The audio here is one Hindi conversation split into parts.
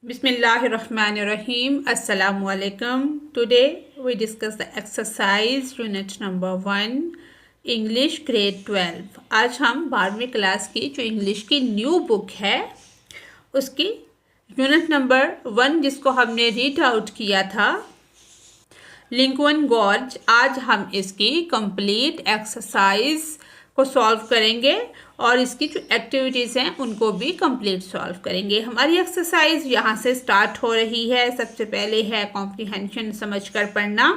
Bismillahirrahmanirrahim. Assalamu alaikum. Today we discuss the exercise unit number 1 English grade 12. आज हम 12वीं क्लास की जो इंग्लिश की न्यू बुक है उसकी यूनिट नंबर 1 जिसको हमने रीड आउट किया था लिंकन गॉर्ज, आज हम इसकी कंप्लीट एक्सरसाइज को सॉल्व करेंगे और इसकी जो एक्टिविटीज़ हैं उनको भी कंप्लीट सॉल्व करेंगे। हमारी एक्सरसाइज यहाँ से स्टार्ट हो रही है। सबसे पहले है कॉम्प्रिहेंशन, समझकर पढ़ना।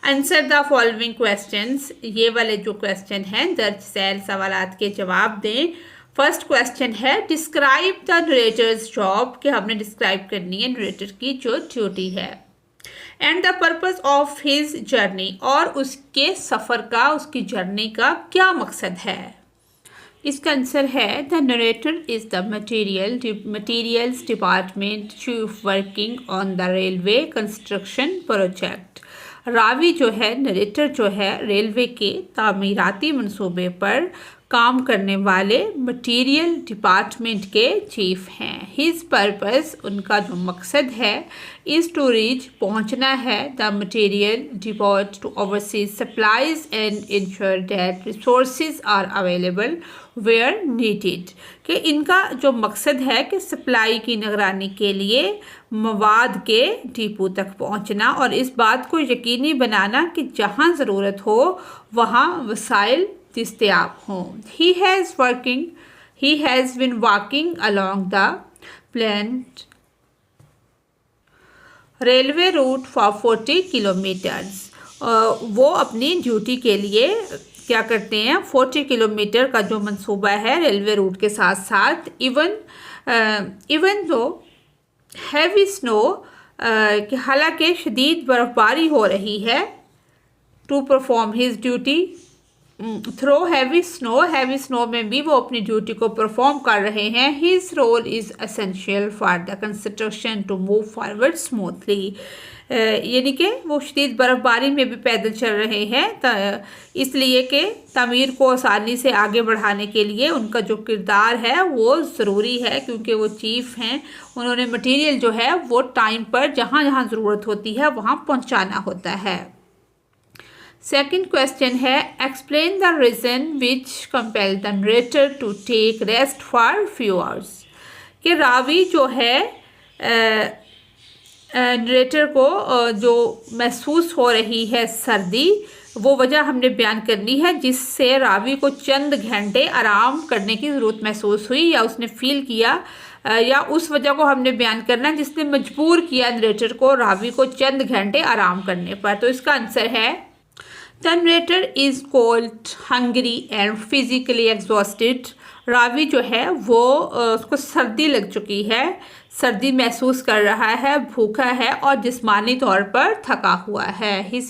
आंसर द फॉलोइंग क्वेश्चंस, ये वाले जो क्वेश्चन हैं दर्ज सैल सवालात के जवाब दें। फर्स्ट क्वेश्चन है डिस्क्राइब द नरेटर्स जॉब, कि हमने डिस्क्राइब करनी है नरेटर की जो ड्यूटी है। And the purpose of his journey, और उसके सफ़र का, उसकी जर्नी का क्या मकसद है। इसका आंसर है the narrator is the materials department chief working on the railway construction project. Ravi जो है, नरेटर जो है, रेलवे के तामीराती मंसूबे पर काम करने वाले मटीरियल डिपार्टमेंट के चीफ हैं। हिज पर्पस, उनका जो मकसद है, इज़ टू रीच, पहुंचना है, the material depot to overseas supplies and ensure that resources are available where needed, कि इनका जो मकसद है कि सप्लाई की निगरानी के लिए मवाद के डिपो तक पहुंचना और इस बात को यकीनी बनाना कि जहां ज़रूरत हो वहां वसाइल दस्तयाब हों। He has been walking along the planned railway route for 40 kilometers. वो अपनी ड्यूटी के लिए क्या करते हैं, 40 किलोमीटर का जो मंसूबा है रेलवे रूट के साथ साथ, इवन दो हैवी स्नो, कि हालांकि शदीद बर्फबारी हो रही है, to perform his duty through heavy snow में भी वो अपनी ड्यूटी को परफॉर्म कर रहे हैं। His role is essential for the construction to move forward smoothly, यानी कि वो शदीद बर्फबारी में भी पैदल चल रहे हैं, इसलिए कि तामीर को आसानी से आगे बढ़ाने के लिए उनका जो किरदार है वो ज़रूरी है, क्योंकि वो चीफ हैं। उन्होंने मटीरियल जो है वो टाइम पर जहाँ जहाँ ज़रूरत होती है वहाँ पहुँचाना होता है। सेकेंड क्वेश्चन है explain the reason which compel the narrator to take rest for few hours, कि रावी जो है नरेटर को जो महसूस हो रही है सर्दी, वो वजह हमने बयान करनी है जिससे रावी को चंद घंटे आराम करने की ज़रूरत महसूस हुई या उसने फील किया, या उस वजह को हमने बयान करना है जिसने मजबूर किया नरेटर को, रावी को चंद घंटे आराम करने पर। तो इसका आंसर है the narrator is cold, hungry and physically exhausted. Ravi जो है वो उसको सर्दी लग चुकी है, सर्दी महसूस कर रहा है, भूखा है और जिस्मानी तौर पर थका हुआ है। ही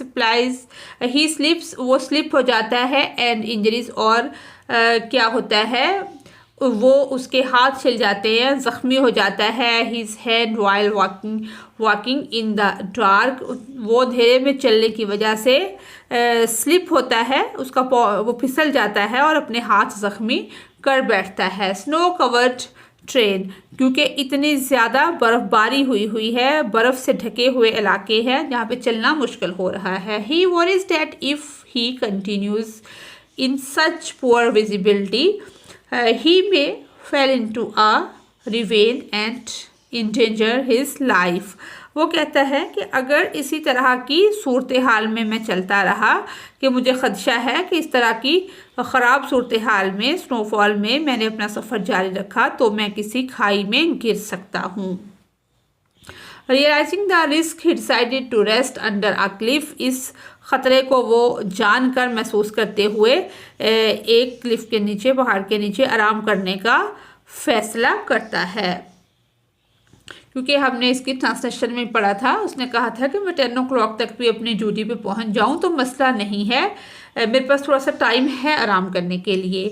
स्लिप्स, वो स्लिप हो जाता है, एंड इंजरीज, और क्या होता है, वो उसके हाथ छिल जाते हैं, ज़ख्मी हो जाता है। His hand while walking in the dark, वो अंधेरे में चलने की वजह से स्लिप होता है, उसका वो फिसल जाता है और अपने हाथ ज़ख्मी कर बैठता है। स्नो कवर्ड ट्रेन, क्योंकि इतनी ज़्यादा बर्फ़बारी हुई है, बर्फ़ से ढके हुए इलाके हैं जहाँ पे चलना मुश्किल हो रहा है। He worries that if he continues in such poor visibility he may fall into a ravine and endanger his life. वो कहता है कि अगर इसी तरह की सूरत हाल में मैं चलता रहा, कि मुझे ख़दशा है कि इस तरह की ख़राब सूरत हाल में, स्नोफॉल में मैंने अपना सफ़र जारी रखा तो मैं किसी खाई में गिर सकता हूँ। Realising the risk he decided to rest under a cliff, इस ख़तरे को वो जानकर महसूस करते हुए एक क्लिफ के नीचे, पहाड़ के नीचे आराम करने का फ़ैसला करता है। क्योंकि हमने इसकी ट्रांसलेशन में पढ़ा था, उसने कहा था कि मैं 10 o'clock तक भी अपनी ड्यूटी पे पहुंच जाऊं तो मसला नहीं है, मेरे पास थोड़ा सा टाइम है आराम करने के लिए।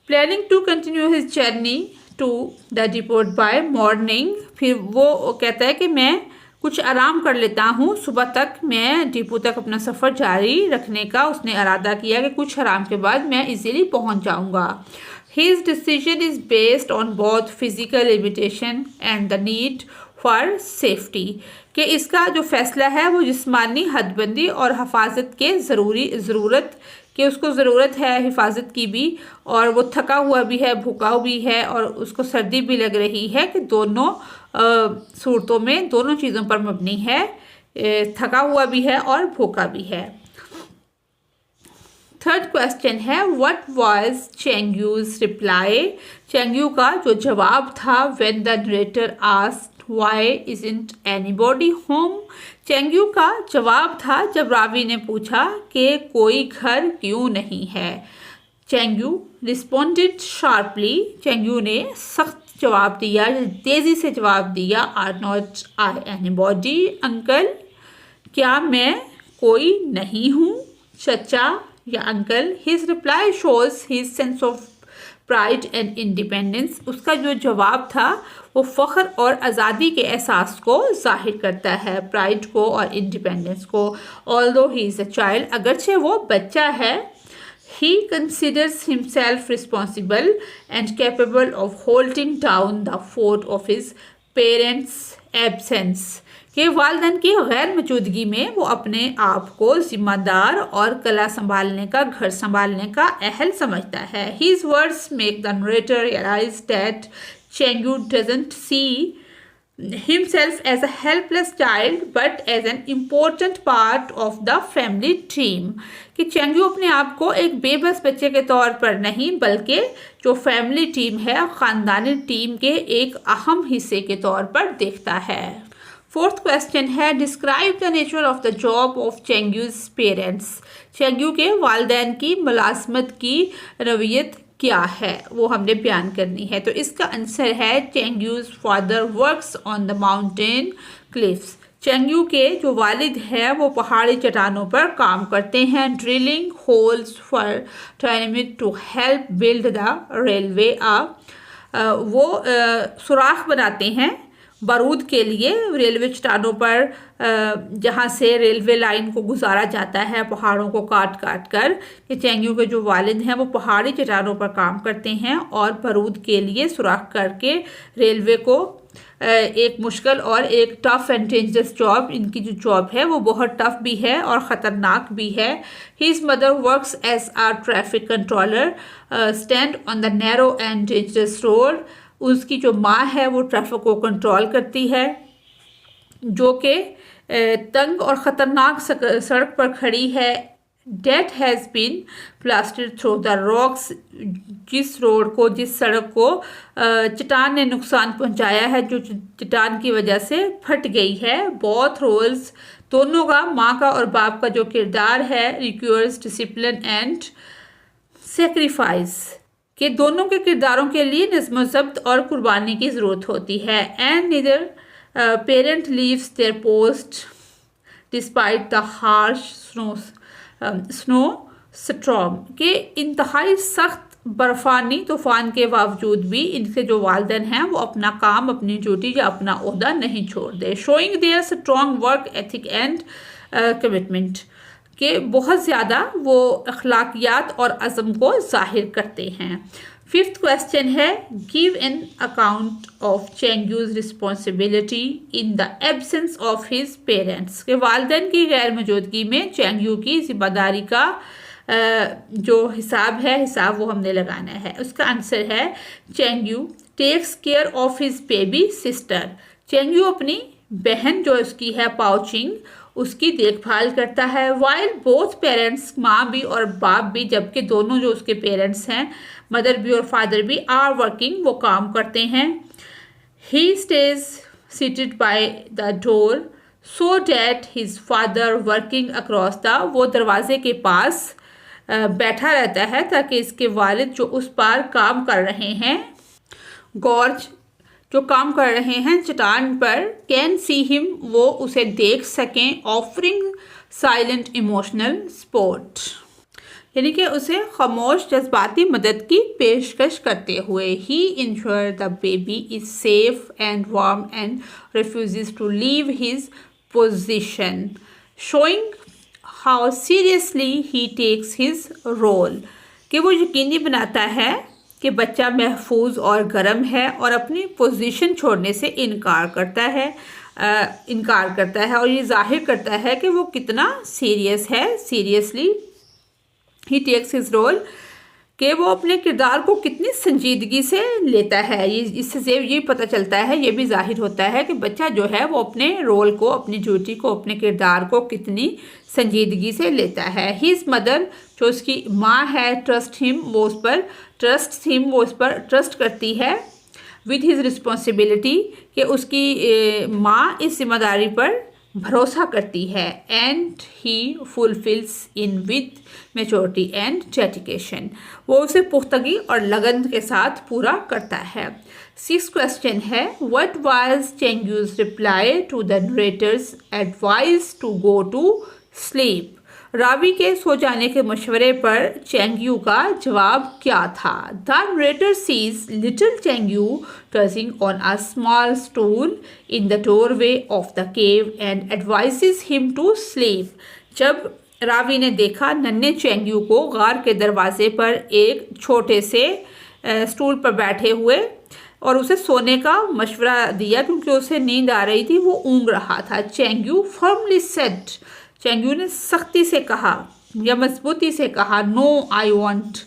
Planning to continue his journey to the depot by morning, फिर वो कहता है कि मैं कुछ आराम कर लेता हूँ, सुबह तक मैं डिपो तक अपना सफ़र जारी रखने का उसने इरादा किया कि कुछ आराम के बाद मैं इजीली पहुँच जाऊँगा। His decision is based on both physical limitation and the need for safety. कि इसका जो फैसला है वो जिस्मानी हदबंदी और हिफाजत के ज़रूरत कि उसको ज़रूरत है हिफाजत की भी, और वो थका हुआ भी है, भूखा भी है और उसको सर्दी भी लग रही है, कि दोनों सूरतों में दोनों चीज़ों पर मबनी है, थका हुआ भी है और भूखा भी है। थर्ड क्वेश्चन है what was Chengyu's reply. Chengyu का जो जवाब था when the narrator asked why isn't anybody home. Chengyu का जवाब था जब रावी ने पूछा कि कोई घर क्यों नहीं है। चेंग्यू रिस्पोंडेड शार्पली। चेंग्यू ने सख्त जवाब दिया, तेज़ी से जवाब दिया, are not I anybody uncle, क्या मैं कोई नहीं हूँ चचा या uncle. His reply shows his sense of pride and independence. उसका जो जवाब था वो फ़ख्र और आज़ादी के एहसास को जाहिर करता है, प्राइड को और इंडिपेंडेंस को। Although he is a child, अगरचे वो बच्चा है, he considers himself responsible and capable of holding down the fort of his parents' absence। कि वालिदैन की गैर मौजूदगी में वो अपने आप को जिम्मेदार और कला संभालने का, घर संभालने का अहल समझता है। His words make the narrator realize that Chengyu doesn't see himself as a helpless child but as an important part of the family team। कि चेंग्यू अपने आप को एक बेबस बच्चे के तौर पर नहीं बल्कि जो फैमिली टीम है, ख़ानदानी टीम के एक अहम हिस्से के तौर पर देखता है। फोर्थ क्वेश्चन है describe the nature of the job of Chengyu's parents. Chengyu के वालिदैन की मुलाजमत की रवैयत क्या है वो हमने बयान करनी है। तो इसका आंसर है Chengyu's father works on the mountain cliffs. Chengyu के जो वालिद हैं वो पहाड़ी चट्टानों पर काम करते हैं। Drilling holes for dynamic to help build the railway. वो सुराख बनाते हैं बारूद के लिए रेलवे चट्टानों पर, जहाँ से रेलवे लाइन को गुजारा जाता है पहाड़ों को काट काट कर। कि चेंग्यू के जो वालिद हैं वो पहाड़ी चट्टानों पर काम करते हैं और बारूद के लिए सुराख करके रेलवे को एक मुश्किल और एक टफ़ एंड डेंजरस जॉब, इनकी जो जॉब है वो बहुत टफ़ भी है और ख़तरनाक भी है। His mother works as a traffic controller stand on the narrow and dangerous road. उसकी जो माँ है वो ट्रैफिक को कंट्रोल करती है जो कि तंग और ख़तरनाक सड़क पर खड़ी है। That has been blasted through the rocks. जिस रोड को, जिस सड़क को चट्टान ने नुकसान पहुंचाया है, जो चट्टान की वजह से फट गई है। बोथ रोल्स, दोनों का, माँ का और बाप का जो किरदार है, रिक्वायर्स डिसिप्लिन एंड सेक्रीफाइस। कि दोनों के किरदारों के लिए नज़्म ज़ब्त और कुर्बानी की ज़रूरत होती है। And neither parent leaves there post despite the harsh snow storm. के इंतहाई सख्त बर्फानी तूफ़ान के बावजूद भी इनके जो वालिदैन हैं वो अपना काम, अपनी ड्यूटी या अपना ओहदा नहीं छोड़ दे। Showing their strong work ethic and commitment. कि बहुत ज़्यादा वो अखलाकियात और अज़म को ज़ाहिर करते हैं। फिफ्थ क्वेश्चन है give an account of Chengyu's responsibility in the absence of his parents. के वालिदैन की गैर मौजूदगी में चेंग्यू की जिम्मेदारी का जो हिसाब वो हमने लगाना है। उसका आंसर है Chengyu takes care of his baby sister. Chengyu अपनी बहन जो उसकी है पाउचिंग, उसकी देखभाल करता है। वाइल बोथ पेरेंट्स, माँ भी और बाप भी, जबकि दोनों जो उसके पेरेंट्स हैं, मदर भी और फादर भी, आर वर्किंग, वो काम करते हैं। He stays seated by the door so that his father working across the, वो दरवाजे के पास बैठा रहता है ताकि इसके वालिद जो उस पार काम कर रहे हैं, गॉर्ज जो काम कर रहे हैं चट्टान पर, कैन सी हिम, वो उसे देख सकें। ऑफरिंग साइलेंट इमोशनल सपोर्ट, यानी कि उसे खामोश जज्बाती मदद की पेशकश करते हुए। He ensures the baby is safe and warm and refuses to leave his position, showing how seriously he takes his role. कि वो यकीनी बनाता है कि बच्चा महफूज और गर्म है और अपनी पोजीशन छोड़ने से इनकार करता है और ये जाहिर करता है कि वो कितना सीरियस है। Seriously he takes his role, कि वो अपने किरदार को कितनी संजीदगी से लेता है। ये इससे ये पता चलता है, ये भी जाहिर होता है कि बच्चा जो है वो अपने रोल को, अपनी ड्यूटी को, अपने किरदार को कितनी संजीदगी से लेता है। हिज मदर, जो उसकी माँ है, ट्रस्ट हिम, वो उस पर ट्रस्ट करती है। विद हिज रिस्पॉन्सिबिलिटी, कि उसकी माँ इस जिम्मेदारी पर भरोसा करती है। And he fulfils in with maturity and dedication, वो उसे पुख्तगी और लगन के साथ पूरा करता है। 6th क्वेश्चन है, what was Chengyu's reply to the narrator's advice to go to sleep. रावी के सो जाने के मशवरे पर चेंग्यू का जवाब क्या था। The narrator sees little Chengyu touching on a small stool in the doorway of the cave and advises him to sleep. जब रावी ने देखा नन्हे चेंग्यू को गार के दरवाजे पर एक छोटे से स्टूल पर बैठे हुए और उसे सोने का मशवरा दिया, क्योंकि उसे नींद आ रही थी, वो ऊँग रहा था। चेंग्यू फर्मली सेड, चेंग्यू ने सख्ती से कहा या मजबूती से कहा, नो आई वॉन्ट,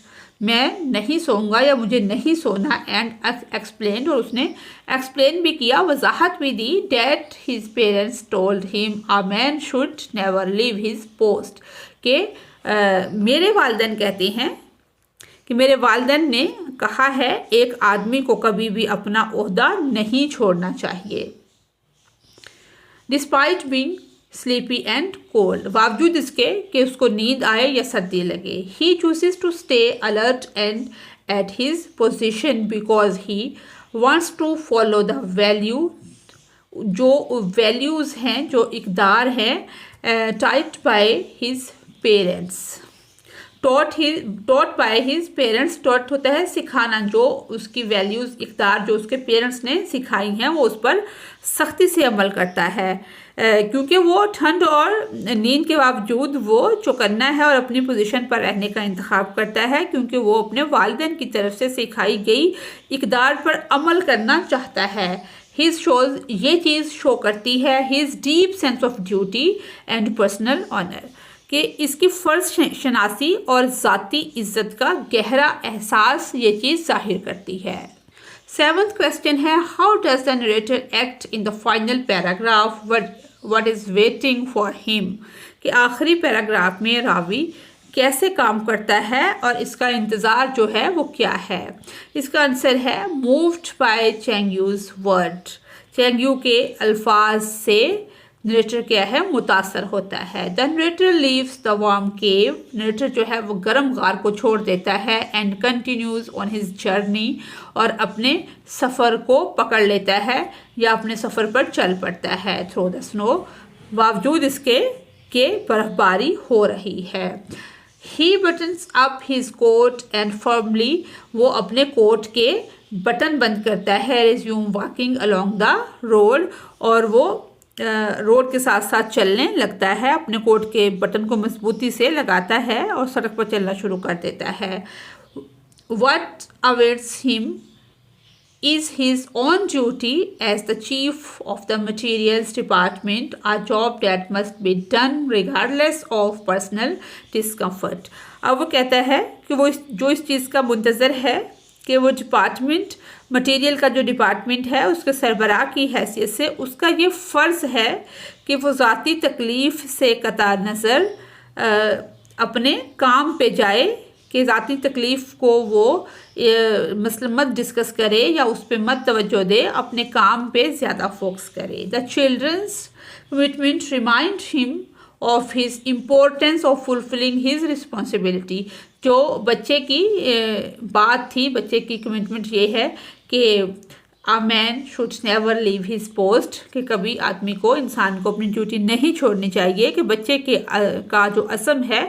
मैं नहीं सोऊंगा या मुझे नहीं सोना। एंड एक्सप्लेन, और उसने एक्सप्लेन भी किया, वजाहत भी दी। That his parents told him a man should never leave his post, के मेरे वालिदैन कहते हैं कि मेरे वालिदैन ने कहा है एक आदमी को कभी भी अपना ओहदा नहीं छोड़ना चाहिए। Despite being sleepy and cold, बावजूद इसके कि उसको नींद आए या सर्दी लगे। He chooses to stay alert and at his position because he wants to follow the value, जो वैल्यूज़ हैं, जो इकदार हैं, tied by his parents, taught by his parents. Taught होता है सिखाना, जो उसकी वैल्यूज़, इकदार जो उसके पेरेंट्स ने सिखाई हैं वो उस पर सख्ती से अमल करता है। क्योंकि वो ठंड और नींद के बावजूद वो चौकन्ना है और अपनी पोजीशन पर रहने का इंतखाब करता है, क्योंकि वो अपने वालिदैन की तरफ से सिखाई गई इकदार पर अमल करना चाहता है। हिज शोज, ये चीज़ शो करती है his deep sense of duty and personal honour, कि इसकी फ़र्ज शनासी और ज़ाती इज़्ज़त का गहरा एहसास ये चीज़ जाहिर करती है। 7th क्वेश्चन है, how does the narrator act in the final paragraph, what is waiting for him, कि आखिरी पैराग्राफ में रावी कैसे काम करता है और इसका इंतज़ार जो है वो क्या है। इसका आंसर है मूव्ड बाय चेंग्यूज वर्ड, चेंग्यू के अल्फाज से नरेटर क्या है, मुतासर होता है। The narrator leaves the warm cave, narrator जो है वो गर्म गार को छोड़ देता है। And continues on his journey, और अपने सफ़र को पकड़ लेता है या अपने सफ़र पर चल पड़ता है। थ्रू द स्नो, बावजूद इसके कि बर्फबारी हो रही है। He buttons up his coat and firmly, वो अपने कोट के बटन बंद करता है। Resume walking along the road, और वो रोड के साथ साथ चलने लगता है, अपने कोट के बटन को मजबूती से लगाता है और सड़क पर चलना शुरू कर देता है। What awaits him is his own duty as the chief of the materials department, a job that must be done regardless of personal discomfort। अब वो कहता है कि वो जो इस चीज़ का मुंतज़र है कि वो डिपार्टमेंट, मटेरियल का जो डिपार्टमेंट है उसके सरबराह की हैसियत से उसका ये फ़र्ज़ है कि वो ज़ाती तकलीफ़ से कतार नज़र अपने काम पे जाए, कि ज़ाती तकलीफ़ को वो मसला मत डिस्कस करे या उस पर मत तवज्जो दे, अपने काम पे ज़्यादा फोकस करे। The children's commitment remind him of his importance of fulfilling his responsibility. जो बच्चे की बात थी, बच्चे की कमिटमेंट ये है कि अ man should never leave his post, कि कभी आदमी को, इंसान को अपनी ड्यूटी नहीं छोड़नी चाहिए, कि बच्चे के का जो असम है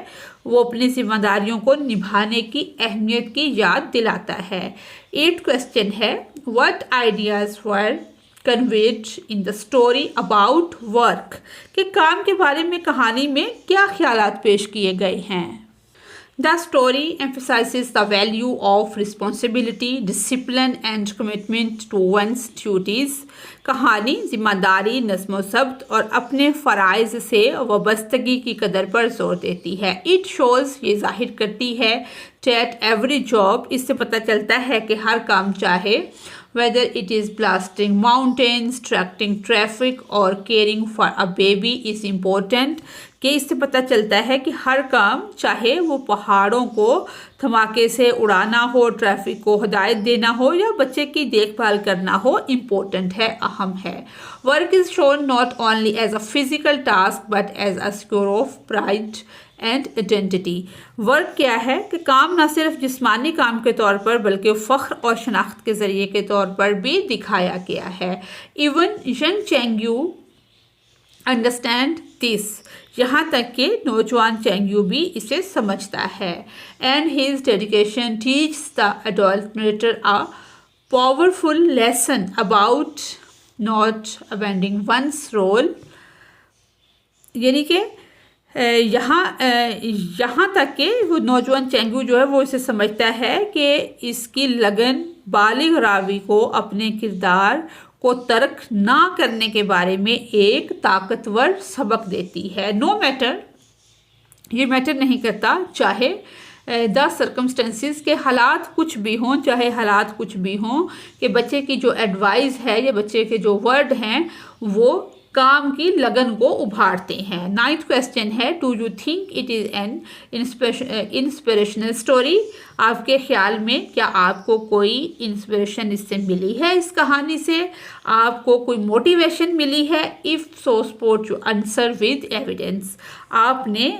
वो अपनी जिम्मेदारियों को निभाने की अहमियत की याद दिलाता है। 8th क्वेश्चन है, what ideas were conveyed in the story about work, कि काम के बारे में कहानी में क्या ख्यालात पेश किए गए हैं। The story emphasizes the value of responsibility, discipline and commitment to one's duties. कहानी जिम्मेदारी, नज़्म-ओ-ज़ब्त और अपने फ़राइज़ से वाबस्तगी की कदर पर जोर देती है. It shows, ये जाहिर करती है, that every job, इससे पता चलता है कि हर काम चाहे whether it is blasting mountains, directing traffic or caring for a baby is important. कि इससे पता चलता है कि हर काम, चाहे वो पहाड़ों को धमाके से उड़ाना हो, ट्रैफिक को हिदायत देना हो या बच्चे की देखभाल करना हो, इम्पोर्टेंट है, अहम है. Work is shown not only as a physical task but as a secure of pride and identity. Work क्या है कि काम न सिर्फ जिस्मानी काम के तौर पर बल्कि फ़ख्र और शनाख्त के ज़रिए के तौर पर भी दिखाया गया है. Even young Chengyu understand this, यहाँ तक कि नौजवान चेंग्यू भी इसे समझता है. And his dedication teaches the adult narrator a powerful lesson about not abandoning one's role. यानी कि यहाँ तक कि वो नौजवान चेंगू जो है वो इसे समझता है कि इसकी लगन बालिग रावी को अपने किरदार को तर्क ना करने के बारे में एक ताकतवर सबक देती है. नो मैटर, ये मैटर नहीं करता, चाहे द सर्कमस्टेंसेस के हालात कुछ भी हों, चाहे हालात कुछ भी हों, कि बच्चे की जो एडवाइस है या बच्चे के जो वर्ड हैं वो काम की लगन को उभारते हैं. 9th क्वेश्चन है, do you think it is an inspirational story. आपके ख्याल में क्या आपको कोई इंस्पिरेशन इससे मिली है, इस कहानी से आपको कोई मोटिवेशन मिली है. If so support you answer with evidence. आपने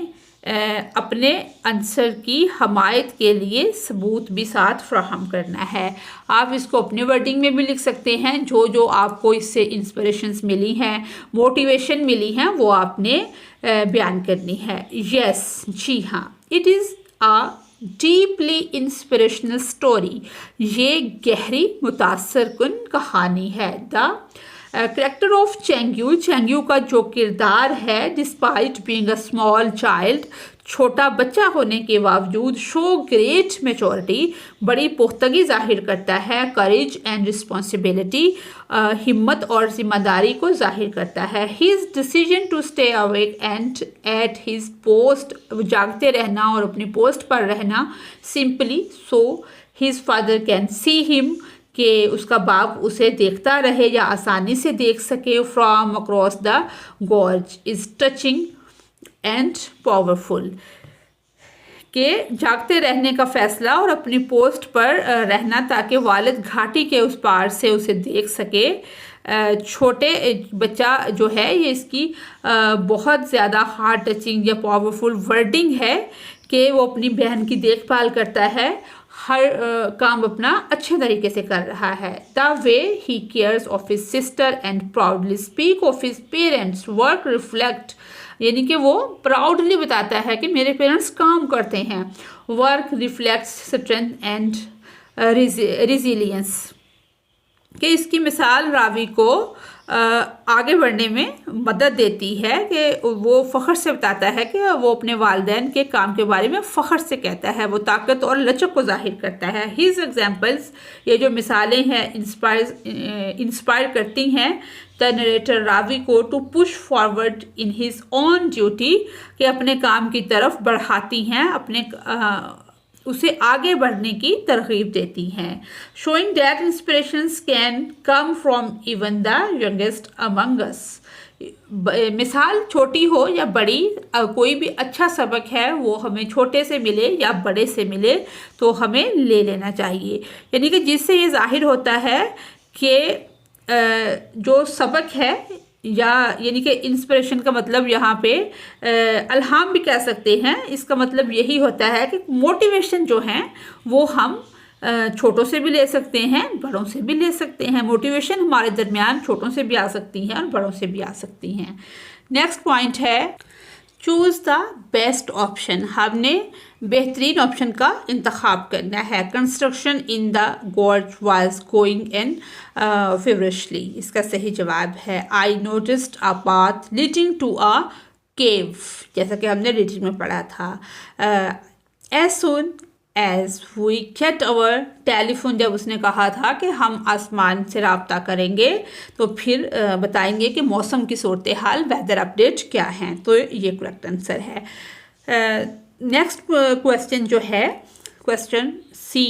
अपने आंसर की हमायत के लिए सबूत भी साथ फ्राहम करना है. आप इसको अपने वर्डिंग में भी लिख सकते हैं. जो जो आपको इससे इंस्पिरेशंस मिली हैं, मोटिवेशन मिली हैं, वो आपने बयान करनी है. यस, जी हाँ, it is a deeply inspirational story. ये गहरी मुतासर कुन कहानी है. द करेक्टर ऑफ चेंग्यू, चेंग्यू का जो किरदार है, despite being a small child, छोटा बच्चा होने के बावजूद, शो ग्रेट मैच्योरिटी, बड़ी पुख्तगी जाहिर करता है, करेज एंड रिस्पॉन्सिबिलिटी, हिम्मत और जिम्मेदारी को जाहिर करता है. His decision to stay awake and at his post, जागते रहना और अपनी पोस्ट पर रहना, simply so his father can see him, कि उसका बाप उसे देखता रहे या आसानी से देख सके. From across the gorge is touching and powerful, के जागते रहने का फ़ैसला और अपनी पोस्ट पर रहना ताकि वालिद घाटी के उस पार से उसे देख सके. छोटे बच्चा जो है ये इसकी बहुत ज़्यादा हार्ट टचिंग या पावरफुल वर्डिंग है कि वो अपनी बहन की देखभाल करता है, हर काम अपना अच्छे तरीके से कर रहा है. The way he cares of his sister and proudly speak of his parents work reflect, यानी कि वो प्राउडली बताता है कि मेरे पेरेंट्स काम करते हैं. Work reflects strength and resilience, कि इसकी मिसाल रावी को आगे बढ़ने में मदद देती है कि वो फ़ख्र से बताता है कि वो अपने वालिदैन के काम के बारे में फ़ख्र से कहता है, वो ताकत और लचक को जाहिर करता है. हिज एग्जाम्पल्स, ये जो मिसालें हैं, इंस्पायर करती हैं द नरेटर रावी को to push forward in his own duty, कि अपने काम की तरफ बढ़ाती हैं, अपने उसे आगे बढ़ने की तरगीब देती हैं. Showing that inspirations can come from even the youngest among us. मिसाल छोटी हो या बड़ी, कोई भी अच्छा सबक है वो हमें छोटे से मिले या बड़े से मिले तो हमें ले लेना चाहिए. यानी कि जिससे ये जाहिर होता है कि जो सबक है, या यानी कि इंस्पिरेशन का मतलब यहाँ पे अल्हाम भी कह सकते हैं. इसका मतलब यही होता है कि मोटिवेशन जो है वो हम छोटों से भी ले सकते हैं, बड़ों से भी ले सकते हैं. मोटिवेशन हमारे दरमियान छोटों से भी आ सकती हैं और बड़ों से भी आ सकती हैं. नेक्स्ट पॉइंट है, चूज़ द बेस्ट ऑप्शन. हमने बेहतरीन ऑप्शन का इंतखाब करना है. Construction in the gorge was going in feverishly. इसका सही जवाब है I noticed a path leading to a cave, जैसा कि हमने रीडिंग में पढ़ा था. As soon as we get our telephone, जब उसने कहा था कि हम आसमान से रब्ता करेंगे तो फिर बताएंगे कि मौसम की सूरत हाल, वेदर अपडेट क्या हैं। तो ये करेक्ट आंसर है। नेक्स्ट क्वेश्चन जो है क्वेश्चन सी,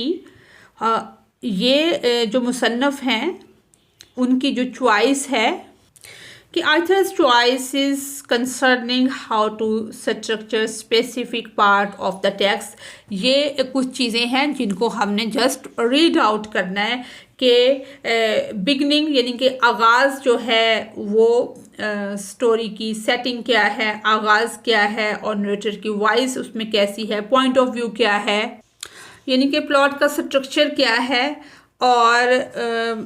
ये जो मुसन्नफ़ हैं उनकी जो चॉइस है कि author's choice is concerning how to structure specific part of the text. ये कुछ चीज़ें हैं जिनको हमने जस्ट रीड आउट करना है कि बिगनिंग यानी कि आगाज़ जो है वो स्टोरी की सेटिंग क्या है, आगाज़ क्या है और नरेटर की वॉइस उसमें कैसी है, पॉइंट ऑफ व्यू क्या है, यानी कि प्लॉट का स्ट्रक्चर क्या है और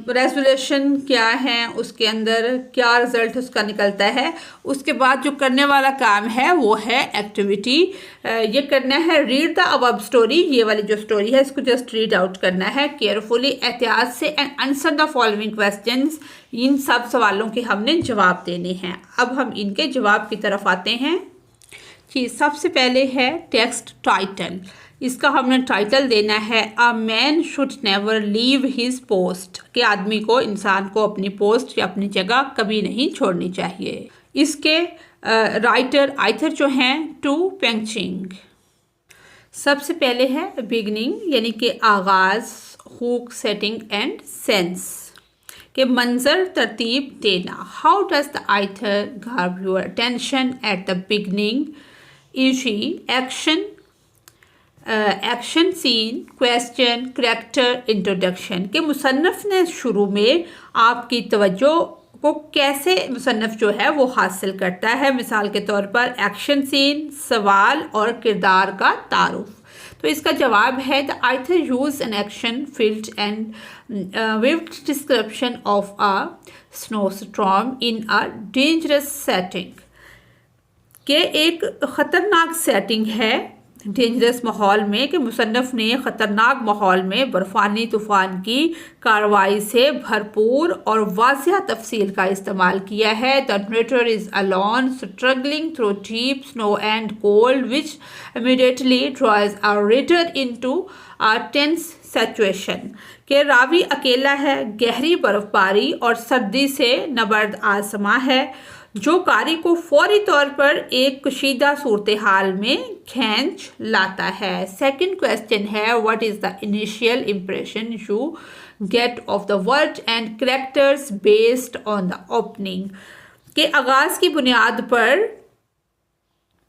रेजोल्यूशन क्या है, उसके अंदर क्या रिजल्ट उसका निकलता है। उसके बाद जो करने वाला काम है वो है एक्टिविटी। ये करना है रीड द अबव स्टोरी, ये वाली जो स्टोरी है इसको जस्ट रीड आउट करना है केयरफुली, एहतियात से, and answer the following questions. इन सब सवालों के हमने जवाब देने हैं। अब हम इनके जवाब की तरफ आते हैं कि सबसे पहले है टेक्स्ट टाइटल। इसका हमने टाइटल देना है अ man should never leave his post, कि आदमी को, इंसान को अपनी पोस्ट या अपनी जगह कभी नहीं छोड़नी चाहिए। इसके राइटर आइथर जो हैं टू पेंचिंग। सबसे पहले है बिगनिंग यानी कि आगाज़, हुक, सेटिंग एंड सेंस, के मंजर तरतीब देना। How does the author grab your attention at the beginning, easy action, action scene, question, character, introduction, के मुसन्नफ़ ने शुरू में आपकी तवज्जो को कैसे मुसन्नफ़ जो है वो हासिल करता है। मिसाल के तौर पर एक्शन सीन, सवाल और किरदार का तारुफ। तो इसका जवाब है the either use an action filled and vivid description of a snow storm in a dangerous setting, के एक ख़तरनाक सेटिंग है डेंजरस माहौल में, कि मुसन्नफ़ ने ख़तरनाक माहौल में बर्फ़ानी तूफ़ान की कार्रवाई से भरपूर और वाज़िह तफसील का इस्तेमाल किया है। The narrator is alone struggling through deep snow and cold which immediately draws a reader into a tense situation, के रावी अकेला है, गहरी बर्फ़बारी और सर्दी से नबर्द आसमां है जो कारी को फौरी तौर पर एक कशीदा सूरत हाल में खींच लाता है। सेकंड क्वेश्चन है what is the initial impression you get of the word and characters based on the opening, के आगाज़ की बुनियाद पर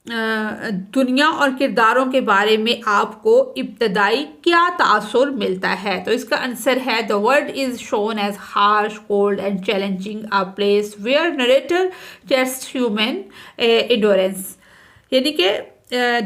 दुनिया और किरदारों के बारे में आपको इब्तदाई क्या तासुर मिलता है। तो इसका आंसर है the world is shown as harsh, cold and challenging, a place where narrator test human endurance, यानी कि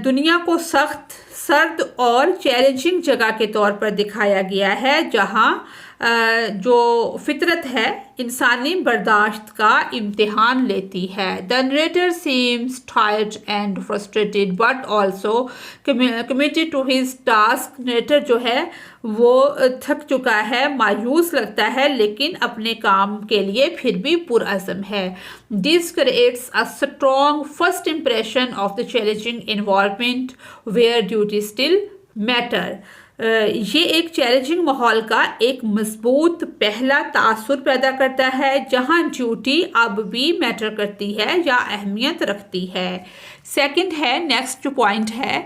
दुनिया को सख्त, सर्द और चैलेंजिंग जगह के तौर पर दिखाया गया है जहाँ जो फितरत है इंसानी बर्दाश्त का इम्तिहान लेती है। The narrator seems tired and frustrated but also committed to his task, narrator जो है वो थक चुका है, मायूस लगता है, लेकिन अपने काम के लिए फिर भी पुरअज़म है। This creates a strong first impression of the challenging environment where duty still matter. ये एक चैलेंजिंग माहौल का एक मजबूत पहला तासुर पैदा करता है जहां ड्यूटी अब भी मैटर करती है या अहमियत रखती है। सेकंड है, नेक्स्ट जो पॉइंट है,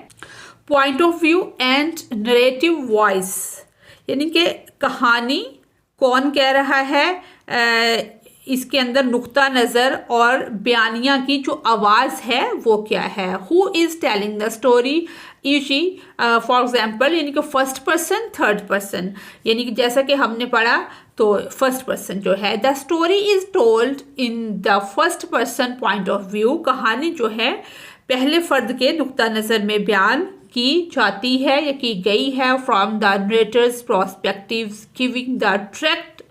point of view and narrative voice, यानी कि कहानी कौन कह रहा है, इसके अंदर नुक्ता नज़र और बयानिया की जो आवाज़ है वो क्या है। Who is telling the story, easy for example, यानी कि फर्स्ट पर्सन, थर्ड पर्सन, यानी कि जैसा कि हमने पढ़ा तो फर्स्ट पर्सन जो है, the story is told in the first person point of view, कहानी जो है पहले फ़र्द के नुक्ता नज़र में बयान की जाती है या की गई है। From the narrator's perspectives giving the direct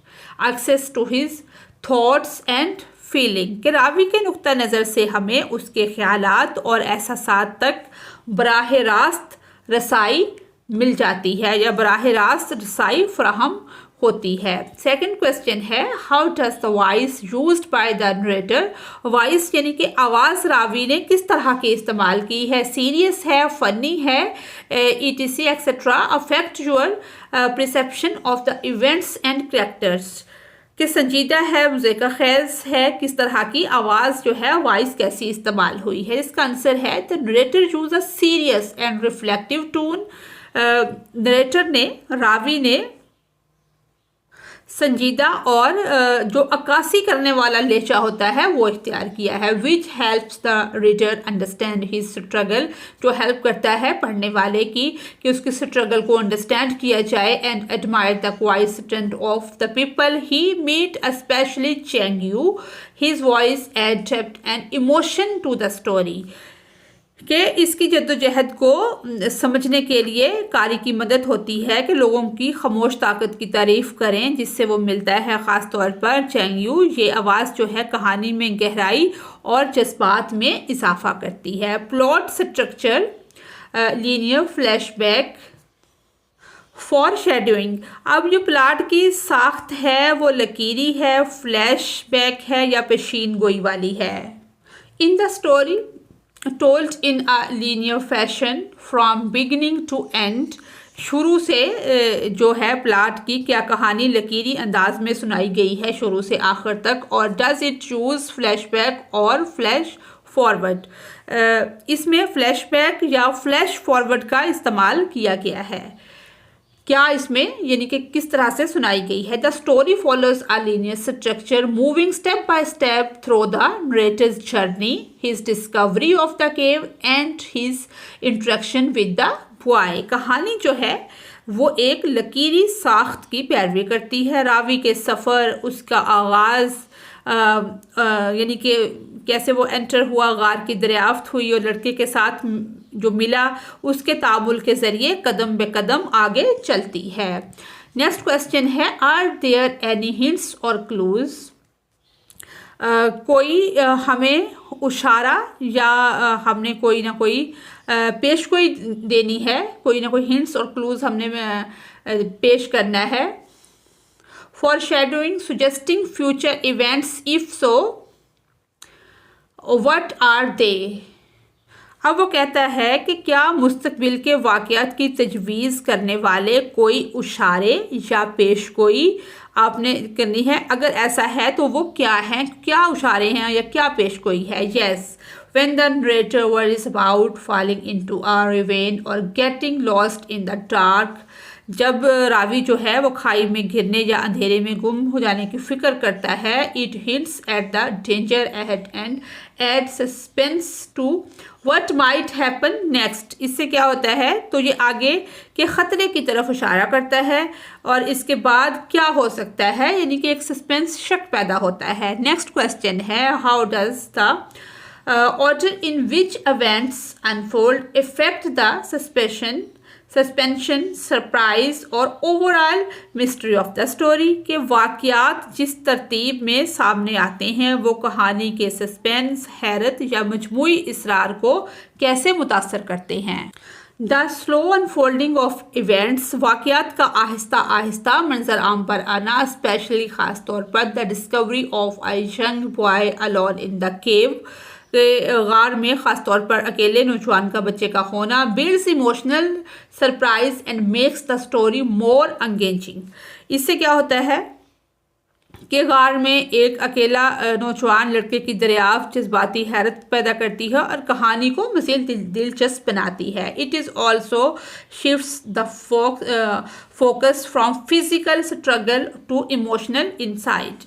access to his thoughts and feeling, के रावी के नुक्ता नज़र से हमें उसके ख्यालात और एहसासात तक बराह रास्त रसाई मिल जाती है या बराह रास्त रसाई फराहम होती है। सेकंड क्वेश्चन है how does the voice used by the narrator, voice यानी कि आवाज़ रावी ने किस तरह की इस्तेमाल की है, सीरियस है, फनी है, etc etcetera, affect your perception of the events and characters, कि संजीदा है, मुज़ीका खेज है, किस तरह की आवाज़ जो है वॉइस कैसी इस्तेमाल हुई है। इसका आंसर है the narrator use a serious and reflective tone, narrator ने, रावी ने संजीदा और जो अक्कासी करने वाला लहजा होता है वो इख्तियार किया है। Which helps the reader understand his struggle, जो हेल्प करता है पढ़ने वाले की कि उसकी स्ट्रगल को अंडरस्टैंड किया जाए। And admire the quiet strength of the people he meet, especially Cheng Yu, his voice add depth and emotion to the story, कि इसकी जद्दोजहद को समझने के लिए कारी की मदद होती है कि लोगों की खामोश ताकत की तारीफ़ करें जिससे वो मिलता है। ख़ास तौर पर चेंग यू, ये आवाज़ जो है कहानी में गहराई और जज्बात में इजाफा करती है। Plot structure, linear, flashback, for shadowing, अब जो प्लाट की साख्त है वो लकीरी है, फ्लैशबैक है या पेशीन गोई वाली है। In the story told in a linear fashion from beginning to end, शुरू से जो है प्लाट की क्या कहानी लकीरी अंदाज में सुनाई गई है शुरू से आखिर तक। और डज इट चूज फ्लैशबैक और फ्लैश फॉरवर्ड, इसमें फ्लैशबैक या फ्लैश फॉरवर्ड का इस्तेमाल किया गया है। क्या इसमें यानी कि किस तरह से सुनाई गई है। The story follows a linear structure moving step by step through the narrator's journey, his discovery of the cave and his interaction with the boy. कहानी जो है वो एक लकीरी साख्त की पैरवी करती है। रावी के सफ़र, उसका आगाज़, यानी कि कैसे वो एंटर हुआ, गार की दरियाफ्त हुई और लड़के के साथ जो मिला, उसके तामुल के ज़रिए कदम बे कदम आगे चलती है। नेक्स्ट क्वेश्चन है आर देयर एनी हिंट्स और क्लूज, कोई हमें इशारा या हमने कोई ना कोई पेश कोई देनी है, कोई ना कोई हिंट्स और क्लूज हमने पेश करना है। Foreshadowing, suggesting future events, if so what are they. अब वो कहता है कि क्या मुस्तकबिल के वाक़यात की तजवीज़ करने वाले कोई इशारे या पेशगोई आपने करनी है, अगर ऐसा है तो वो क्या हैं, क्या इशारे हैं या क्या पेशगोई है। Yes, when the narrator worries about falling into a ravine और getting lost in the dark, जब रावी जो है वो खाई में गिरने या अंधेरे में गुम हो जाने की फ़िक्र करता है। It hints at the danger ahead and add suspense to what might happen next. इससे क्या होता है तो ये आगे के ख़तरे की तरफ इशारा करता है और इसके बाद क्या हो सकता है, यानी कि एक सस्पेंस, शक पैदा होता है। नेक्स्ट क्वेश्चन है how does the order in which events unfold affect the suspension, surprise और overall mystery of the story, के वाक़यात जिस तरतीब में सामने आते हैं वो कहानी के सस्पेंस, हैरत या मजमूई इसरार को कैसे मुतासर करते हैं। The slow unfolding of events, वाक़यात का आहिस्ता आहिस्ता मंजर आम पर आना, स्पेशली ख़ास तौर पर the discovery of a young boy alone in the केव, गार में ख़ास तौर पर अकेले नौजवान का बच्चे का होना, builds emotional surprise and makes the story more engaging. इससे क्या होता है कि गार में एक अकेला नौजवान लड़के की दरियाफ्त जज्बाती हैरत पैदा करती है और कहानी को मज़ीद दिलचस्प बनाती है। It is also shifts the focus from physical struggle to emotional insight,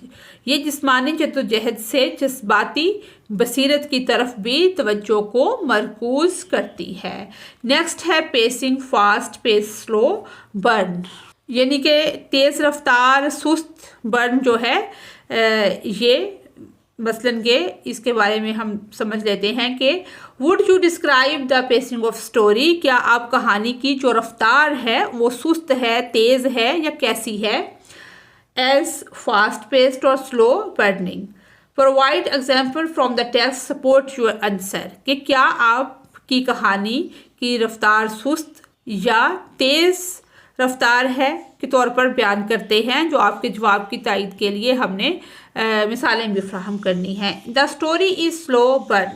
ये जिस्मानी जद्दोजहद से जज्बाती बसीरत की तरफ भी तवज्जो को मरकूज करती है। नेक्स्ट है pacing, fast pace, slow burn, यानी कि तेज़ रफ्तार, सुस्त बर्न जो है ये मसलन के इसके बारे में हम समझ लेते हैं कि would you describe the pacing of story, क्या आप कहानी की जो रफ्तार है वो सुस्त है, तेज़ है या कैसी है। एज फास्ट पेस्ड और slow burning. Provide example from the text support your answer, कि क्या आपकी कहानी की रफ्तार सुस्त या तेज़ रफ्तार है के तौर पर बयान करते हैं, जो आपके जवाब की तायद के लिए हमने मिसालें भी फ्राहम करनी है। The story is slow burn,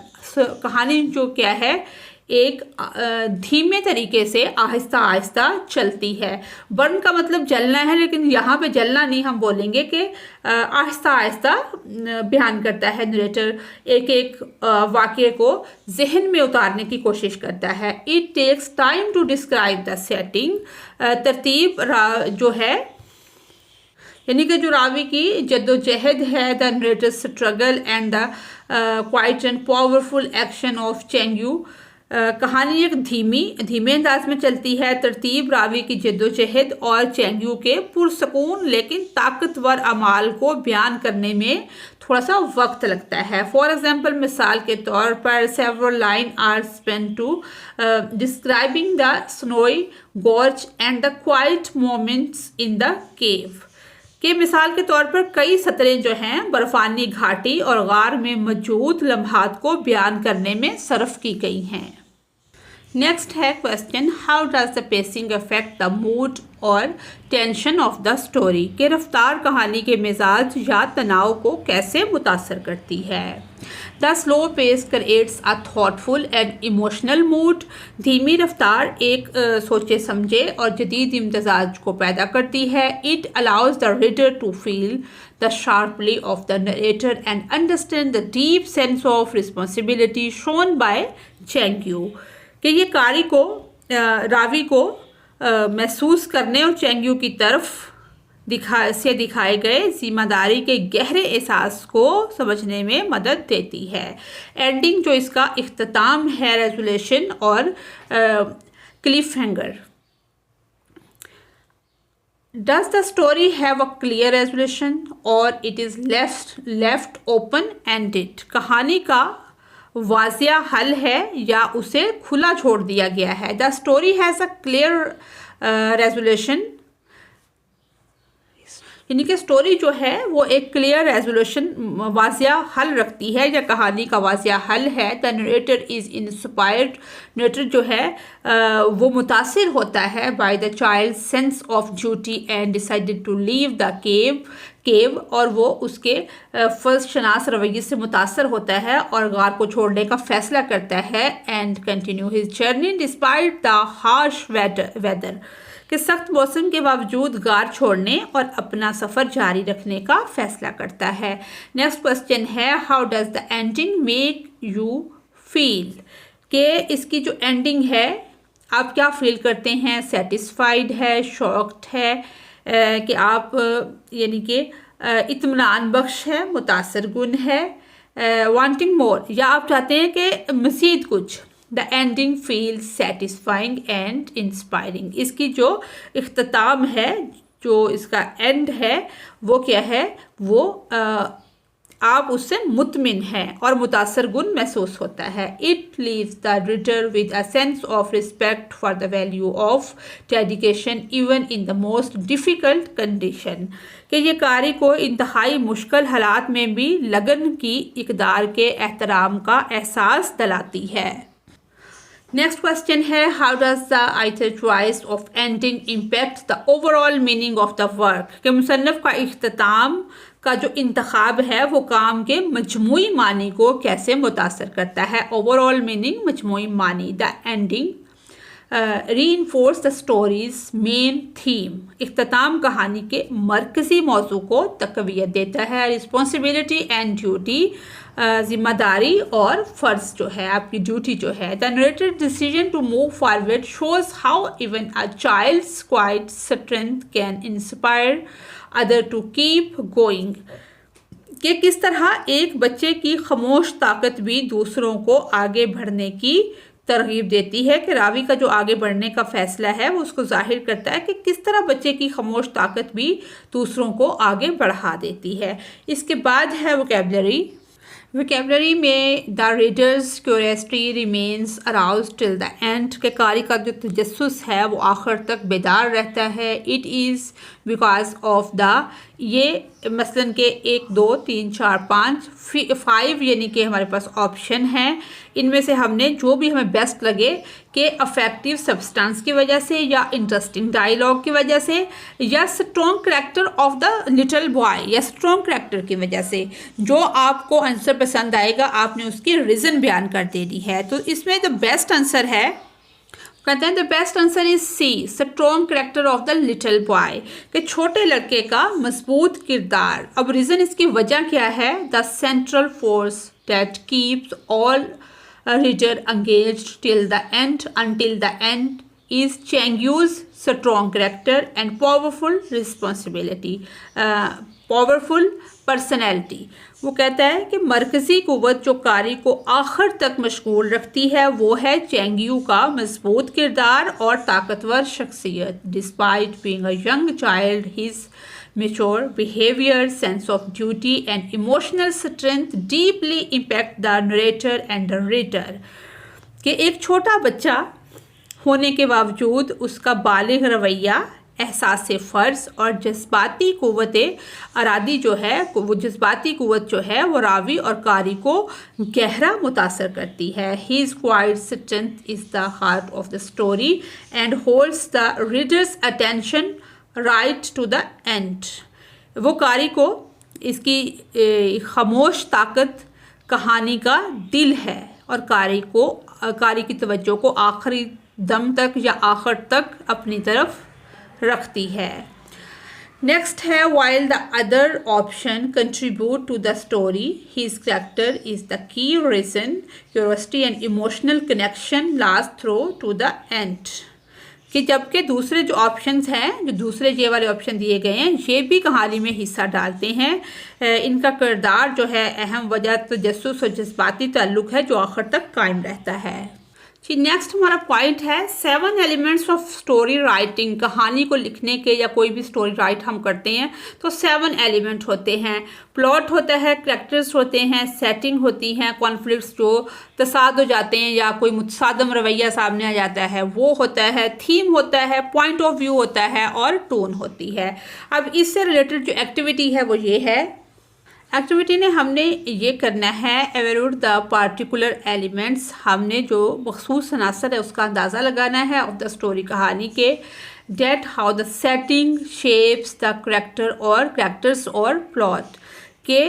कहानी जो क्या है एक धीमे तरीके से आहिस्ता आहिस्ता चलती है। बर्न का मतलब जलना है, लेकिन यहाँ पे जलना नहीं, हम बोलेंगे कि आहिस्ता आहिस्ता बयान करता है। नरेटर एक एक वाक़े को जहन में उतारने की कोशिश करता है। It takes time to describe the setting, तरतीब जो है यानी कि जो रावी की जद्दोजहद है, the narrator struggle and the quiet and powerful action of Chengyu, कहानी एक धीमे अंदाज में चलती है। तरतीब रावी की जद्दोजहद और चेंगयू के पुरसकून लेकिन ताकतवर अमाल को बयान करने में थोड़ा सा वक्त लगता है। फॉर एग्जाम्पल, मिसाल के तौर पर, several line are spent to describing the snowy gorge and the quiet moments in the cave, कि मिसाल के तौर पर कई सतरें जो हैं बर्फानी घाटी और गार में मौजूद लम्हात को बयान करने में सर्फ की गई हैं। नेक्स्ट है question, how does the pacing affect the mood और टेंशन ऑफ द स्टोरी, कि रफ्तार कहानी के मिजाज या तनाव को कैसे मुतासर करती है। The slow pace creates a thoughtful and emotional mood, धीमी रफ्तार एक सोचे समझे और जदीद इम्तजाज को पैदा करती है। It allows the reader to feel the sharply of the narrator and understand the deep sense of responsibility shown by Chengyu, कि ये कारी को रावी को महसूस करने और चेंगयू की तरफ दिखाए गए जिम्मेदारी के गहरे एहसास को समझने में मदद देती है। एंडिंग जो इसका इख्तिताम है, रेजोल्यूशन और cliffhanger. Does the story have a clear resolution और it is left open ended, कहानी का वाजिया हल है या उसे खुला छोड़ दिया गया है। The story has a clear resolution, यानी कि स्टोरी जो है वो एक क्लियर रेजोल्यूशन वाजिया हल रखती है या कहानी का वाजिया हल है। The narrator is inspired, narrator जो है वो मुतासिर होता है by the child sense of duty and decided to leave the cave, और वो उसके फर्स्ट शनास रवैये से मुतासर होता है और गार को छोड़ने का फैसला करता है। And continue his journey despite the harsh weather, कि सख्त मौसम के बावजूद गार छोड़ने और अपना सफ़र जारी रखने का फैसला करता है। नेक्स्ट क्वेश्चन है, how does the ending make you feel, कि इसकी जो एंडिंग है आप क्या फील करते हैं। सेटिस्फाइड है, शॉक्ड है, कि आप यानी कि इत्मीनान बख्श है, मुतासर गुन है, वांटिंग मोर, या आप चाहते हैं कि मज़ीद कुछ। The ending feels satisfying and inspiring, इसकी जो इख्तिताम है, जो इसका एंड है वो क्या है, वो आप उससे मुतमिन हैं और मुतासर गुन महसूस होता है। It leaves the reader with a sense of respect for the value of dedication even in the most difficult condition, कि ये कारी को इंतहाई मुश्किल हालात में भी लगन की इक़दार के एहतराम का एहसास दिलाती है। नेक्स्ट क्वेश्चन है, how does the author choice of ending impact the overall meaning of the work, कि मुसन्निफ का इख्तिताम का जो इंतखाब है वो काम के मजमूई मानी को कैसे मुतासर करता है। ओवरऑल मीनिंग, मजमूई मानी। The ending reinforce the story's main theme, इख्तिताम कहानी के मरकज़ी मौजू को तक़वियत देता है। रिस्पॉन्सिबिलिटी एंड ड्यूटी, जिम्मेदारी और फ़र्ज़ जो है, आपकी ड्यूटी जो है। The narrator decision to move forward shows how even a child's quiet strength can inspire other to keep going, कि किस तरह एक बच्चे की खामोश ताकत भी दूसरों को आगे बढ़ने की तरगीब देती है, कि रावी का जो आगे बढ़ने का फ़ैसला है वो उसको जाहिर करता है कि किस तरह बच्चे की खामोश ताकत भी दूसरों को आगे बढ़ा देती है। इसके बाद है वोकैबुलरी में the readers curiosity remains arouse till the end, के कारी का जो तजस्सुस है वो आखिर तक बेदार रहता है। It is because of the, ये मसलन के 1 2 3 4 5 5 यानी कि हमारे पास ऑप्शन है। इनमें से हमने जो भी हमें बेस्ट लगे कि अफेक्टिव सब्सटेंस की वजह से, या इंटरेस्टिंग डायलॉग की वजह से, या strong character of the little boy, या स्ट्रॉन्ग करैक्टर की वजह से, जो आपको आंसर पसंद आएगा आपने उसकी रीज़न बयान कर देनी है। तो इसमें द बेस्ट आंसर है, कहते हैं the best answer is C, strong character of the little boy, कि छोटे लड़के का मजबूत किरदार। अब रीज़न इसकी वजह क्या है? The central force that keeps all reader engaged till the end until the end is Chang-Yu's strong character and powerful responsibility, powerful personality। वो कहता है कि मरकज़ी क़ुव्वत जो कारी को आखिर तक मशगूल रखती है वो है चैंग-यू का मजबूत किरदार और ताकतवर शख्सियत। Despite being a young child, his mature behavior, sense of duty and emotional strength deeply impact the narrator and the reader। कि एक छोटा बच्चा होने के बावजूद उसका बालिग रवैया, एहसास फ़र्ज और जज्बाती क़ुव्वत अरादी जो है, वो जज्बाती क़ुव्वत जो है वो रावी और कारी को गहरा मुतासर करती है। His quiet strength is the heart of the story and holds the reader's attention right to the end। वो कारी को, इसकी खामोश ताकत कहानी का दिल है और कारी की तवज्जो को आखिरी दम तक या आखिर तक अपनी तरफ रखती है। नेक्स्ट है, while the other option contribute to the story, his character is the key reason, curiosity and emotional connection last through to the end। कि जबकि दूसरे जो ऑप्शंस हैं, जो दूसरे ये वाले ऑप्शन दिए गए हैं, ये भी कहानी में हिस्सा डालते हैं। इनका किरदार जो है अहम वजह तजस्सुस और जज्बाती ताल्लुक़ है जो आखिर तक कायम रहता है। जी, नेक्स्ट हमारा पॉइंट है 7 एलिमेंट्स ऑफ स्टोरी राइटिंग। कहानी को लिखने के या कोई भी स्टोरी राइट हम करते हैं तो 7 एलिमेंट होते हैं। प्लॉट होता है, कैरेक्टर्स होते हैं, सेटिंग होती हैं, कॉन्फ्लिक्ट्स जो तसाद हो जाते हैं या कोई मुतसादम रवैया सामने आ जाता है वो होता है, थीम होता है, पॉइंट ऑफ व्यू होता है और टोन होती है। अब इससे रिलेटेड जो एक्टिविटी है वो ये है, एक्टिविटी ने हमने ये करना है, एवरूड द पार्टिकुलर एलिमेंट्स, हमने जो मखसूस अनासर है उसका अंदाज़ा लगाना है ऑफ द स्टोरी, कहानी के। That how the setting shapes the characters और प्लॉट के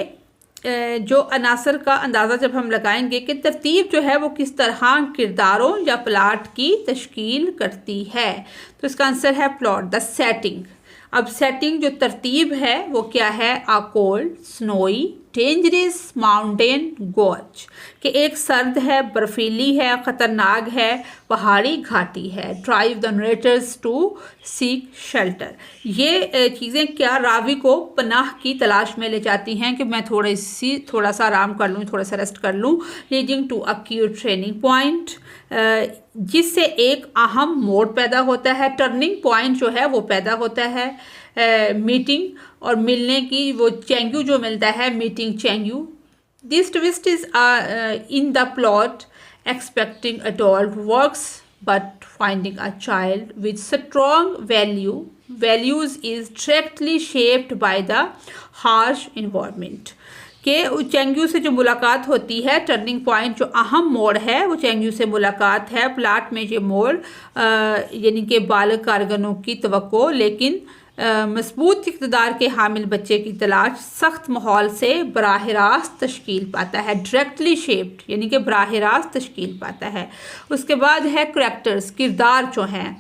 जो अनासर का अंदाज़ा जब हम लगाएंगे कि तरतीब जो है वो किस तरह किरदारों या प्लाट की तश्कील करती है, तो इसका आंसर है प्लॉट, द सेटिंग। अब सेटिंग जो तरतीब है वो क्या है? आ कोल्ड, स्नोई, डेंजरस माउंटेन गोच, कि एक सर्द है, बर्फीली है, ख़तरनाक है, पहाड़ी घाटी है। Drive the narrator's to seek shelter, ये चीज़ें क्या रावी को पनाह की तलाश में ले जाती हैं कि मैं थोड़ा सा आराम कर लूँ, थोड़ा सा रेस्ट कर लूँ। Leading to a cute training point, जिससे एक अहम मोड़ पैदा होता है, टर्निंग पॉइंट जो है वो पैदा होता है। मीटिंग और मिलने की, वो चैंग-यू जो मिलता है, meeting Chang-you. This twist is in the plot, expecting adult works but finding a child with strong values is directly shaped by the harsh environment, कि चैंग-यू से जो मुलाकात होती है, टर्निंग पॉइंट जो अहम मोड़ है वो चैंग-यू से मुलाकात है। प्लाट में ये मोड़ यानी कि बालिग कारकुनों की तवक्को, लेकिन मजबूत इक़्तिदार के हामिल बच्चे की तलाश सख्त माहौल से बराह रास्त तश्कील पाता है। डायरेक्टली शेप्ड यानी कि बराह रास्त तश्कील पाता है। उसके बाद है करैक्टर्स, किरदार जो हैं।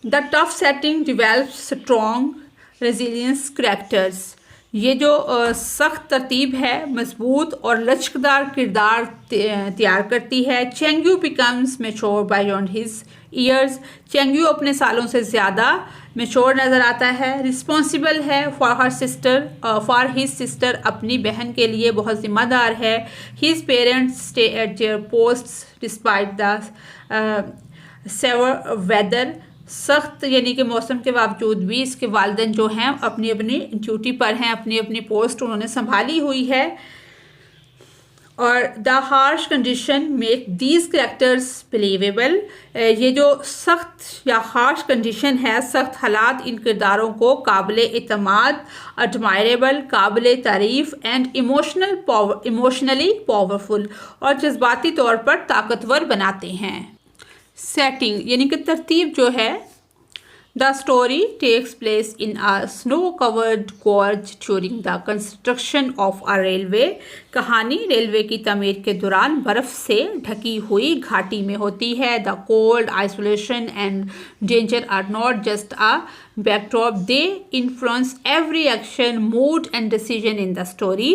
The tough setting develops strong resilience characters, ये जो सख्त तरतीब है मजबूत और लचकदार किरदार तैयार करती है। Chang-you becomes mature beyond his years, Chang-you अपने सालों से ज़्यादा मैच्योर नज़र आता है। रिस्पॉन्सिबल है फॉर हिज सिस्टर, अपनी बहन के लिए बहुत ज़िम्मेदार है। His parents stay at their posts despite the severe weather, सख्त यानी कि मौसम के बावजूद भी इसके वालिदैन जो हैं अपनी अपनी ड्यूटी पर हैं, अपनी अपनी पोस्ट उन्होंने संभाली हुई है। और the harsh condition make these characters believable. ये जो सख्त या हार्श कंडीशन है, सख्त हालात इन किरदारों को काबिल एतमाद, एडमायरेबल, काबिल तारीफ़ एंड इमोशनली पावरफुल और जज्बाती तौर पर ताकतवर बनाते हैं। सेटिंग यानी कि तरतीब जो है, The story takes place in a snow-covered gorge during the construction of a railway. कहानी रेलवे की तमीर के दौरान बर्फ से ढकी हुई घाटी में होती है। The cold, isolation and danger are not just a backdrop. They influence every action, mood and decision in the story.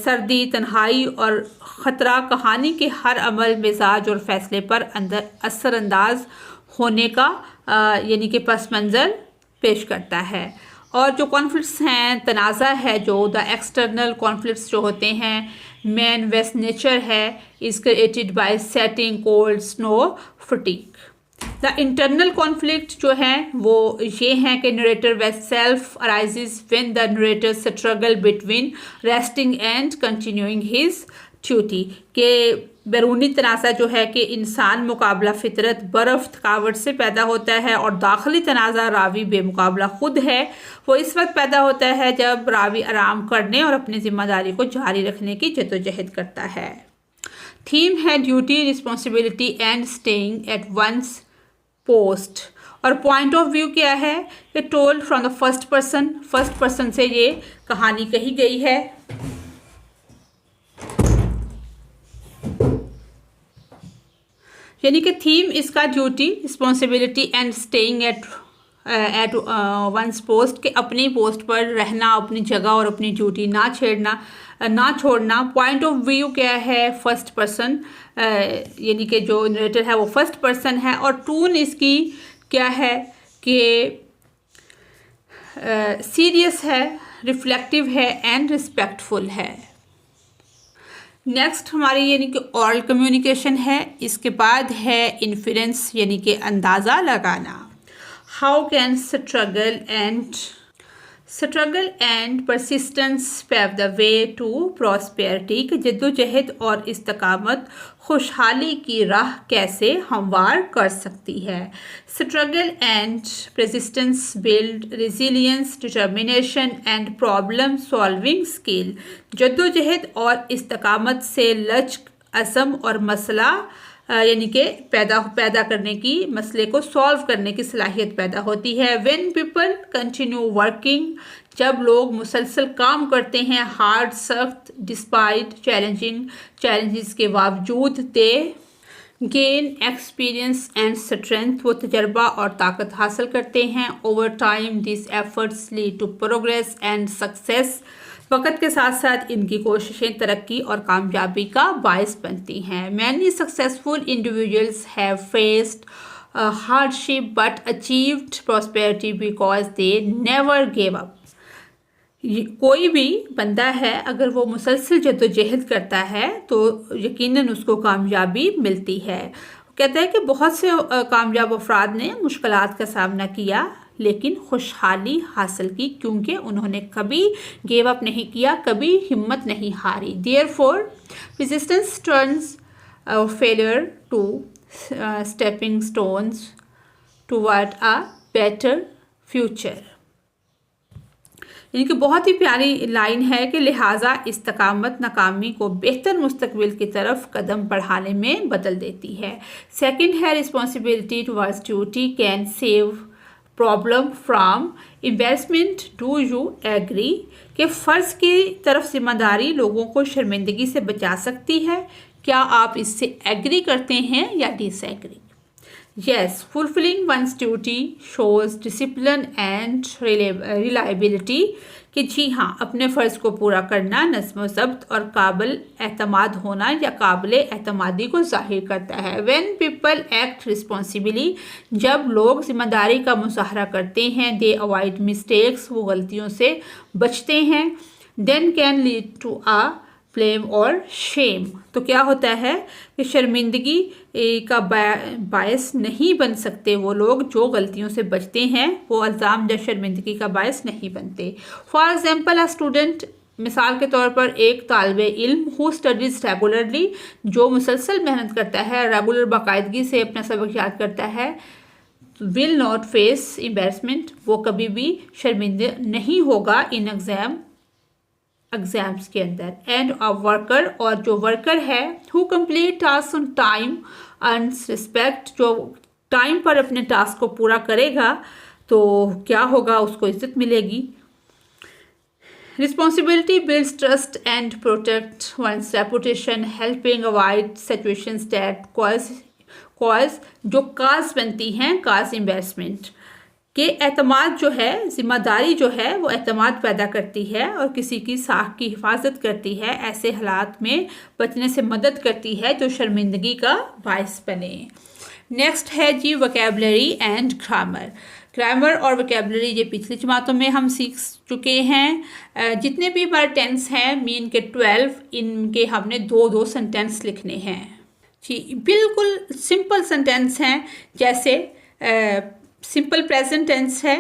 सर्दी, तन्हाई और ख़तरा कहानी के हर अमल, मिजाज और फैसले पर असरअंदाज होने का यानी कि पस मंज़र पेश करता है। और जो कॉन्फ्लिक्ट्स हैं, तनाज़ा है, जो द एक्सटर्नल कॉन्फ्लिक्ट्स जो होते हैं, मैन वेस्ट नेचर है, is created by setting, cold, snow, fatigue. The internal conflict जो हैं वो ये हैं कि नरेटर वेस्ट self arises when the narrator struggle between resting and continuing his duty. के बैरूनी तनाज़ा जो है कि इंसान मुकाबला फितरत, बर्फ़, थकावट से पैदा होता है, और दाखिली तनाज़ा रावी बेमुकाबला खुद है। वो इस वक्त पैदा होता है जब रावी आराम करने और अपनी ज़िम्मेदारी को जारी रखने की जद्दोजहद करता है। थीम है duty, responsibility and staying at one's post. और पॉइंट ऑफ व्यू क्या है कि told from the first person से ये कहानी कही गई है। यानी कि थीम इसका duty, responsibility and staying at one's post, के अपनी पोस्ट पर रहना, अपनी जगह और अपनी ड्यूटी ना छोड़ना। पॉइंट ऑफ व्यू क्या है, फर्स्ट पर्सन, यानी कि जो नरेटर है वो फर्स्ट पर्सन है। और टून इसकी क्या है कि सीरियस है, रिफ्लेक्टिव है एंड रिस्पेक्टफुल है। नेक्स्ट हमारी यानी कि ऑरल कम्युनिकेशन है। इसके बाद है इन्फ्रेंस यानी कि अंदाज़ा लगाना। How can struggle and persistence pave the way to prosperity, कि जद्दोजहद और इस्तकामत खुशहाली की राह कैसे हमवार कर सकती है। Struggle and persistence build resilience, determination and problem solving skill. जद्दोजहद और इस्तकामत से लचक, अज़म और मसला यानी कि पैदा करने की, मसले को सॉल्व करने की सलाहियत पैदा होती है। व्हेन पीपल कंटिन्यू वर्किंग, जब लोग मुसलसल काम करते हैं, हार्ड, सख्त, डिस्पाइट चैलेंजेस के बावजूद, they gain experience and strength, वो तजर्बा और ताकत हासिल करते हैं। Over time this efforts lead to progress and success, वक़्त के साथ साथ इनकी कोशिशें तरक्की और कामयाबी का बायस बनती हैं। Many successful individuals have faced hardship but achieved prosperity because they never give up. कोई भी बंदा है अगर वो मुसलसल जद्दोजहद करता है तो यकीनन उसको कामयाबी मिलती है। कहता है कि बहुत से कामयाब अफराद ने मुश्किलात का सामना किया लेकिन खुशहाली हासिल की, क्योंकि उन्होंने कभी गिव अप नहीं किया, कभी हिम्मत नहीं हारी। Therefore resistance turns failure to stepping stones toward a better future. यानी कि बहुत ही प्यारी लाइन है कि लिहाजा इस्तकामत नाकामी को बेहतर मुस्तकबिल की तरफ कदम बढ़ाने में बदल देती है। सेकंड है responsibility towards duty can save problem from embarrassment. Do you agree, कि फ़र्ज़ की तरफ जिम्मेदारी लोगों को शर्मिंदगी से बचा सकती है। क्या आप इससे एग्री करते हैं या disagree? Yes, fulfilling once duty shows discipline and reliability, कि जी हाँ, अपने फ़र्ज़ को पूरा करना नज़्म ज़ब्त और काबिल एतमाद होना या काबिल एतमादी को ज़ाहिर करता है। व्हेन पीपल एक्ट रिस्पॉन्सिबली, जब लोग ज़िम्मेदारी का मुज़ाहरा करते हैं, दे अवॉइड मिस्टेक्स, वो गलतियों से बचते हैं, then can lead to a blame और शेम, तो क्या होता है कि शर्मिंदगी का बायस नहीं बन सकते वो लोग जो गलतियों से बचते हैं, वो इल्ज़ाम या शर्मिंदगी का बायस नहीं बनते। फॉर एग्जाम्पल, अ स्टूडेंट मिसाल के तौर पर एक तालिबे इल्म हु स्टडीज़ रेगुलरली, जो मुसलसल मेहनत करता है, रेगुलर बाकायदगी से अपना सबक याद करता है, विल नॉट फेस एम्बैरसमेंट, वो कभी भी शर्मिंदा नहीं होगा इन एग्जाम्स के अंदर। एंड अ वर्कर, और जो वर्कर है, who complete task on time earns respect, जो टाइम पर अपने टास्क को पूरा करेगा तो क्या होगा, उसको इज्जत मिलेगी। Responsibility builds trust and protect one's reputation, helping avoid situations that cause जो काज बनती हैं, काज एम्बैरसमेंट के एतमाद जो है, जिम्मेदारी जो है वो एतमाद पैदा करती है और किसी की साख की हिफाजत करती है, ऐसे हालात में बचने से मदद करती है जो शर्मिंदगी का बायस बने। नेक्स्ट है जी वोकैबुलरी एंड ग्रामर। ग्रामर और वोकैबुलरी ये पिछली जमातों में हम सीख चुके हैं। जितने भी हमारे टेंस हैं मीन के 12, इनके हमने 2-2 सेंटेंस लिखने हैं जी। बिल्कुल सिंपल सेंटेंस हैं, जैसे सिंपल प्रेजेंट टेंस है,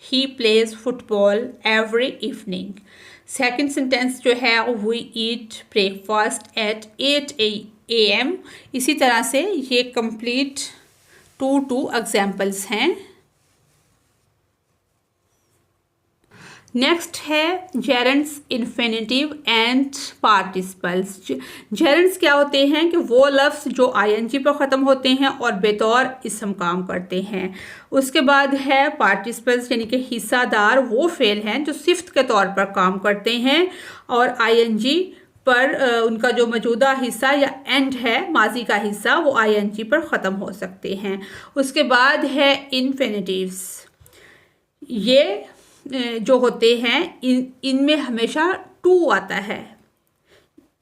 he plays football every evening. Second sentence जो है, we eat breakfast at 8 AM। इसी तरह से ये कंप्लीट 2 एग्जाम्पल्स हैं। नेक्स्ट है जेरेंट्स, इन्फिनिटिव एंड पार्टिसिपल्स। जेरेंट्स क्या होते हैं कि वो लफ्ज़ जो ING पर ख़त्म होते हैं और बेतौर इसम काम करते हैं। उसके बाद है पार्टिसिपल्स, यानी कि हिस्सादार वो फ़ेल हैं जो सिफ्त के तौर पर काम करते हैं और ING पर उनका जो मौजूदा हिस्सा या एंड है, माजी का हिस्सा, वो ING पर ख़त्म हो सकते हैं। उसके बाद है इन्फिनिटिव्स। ये जो होते हैं इनमें हमेशा टू आता है।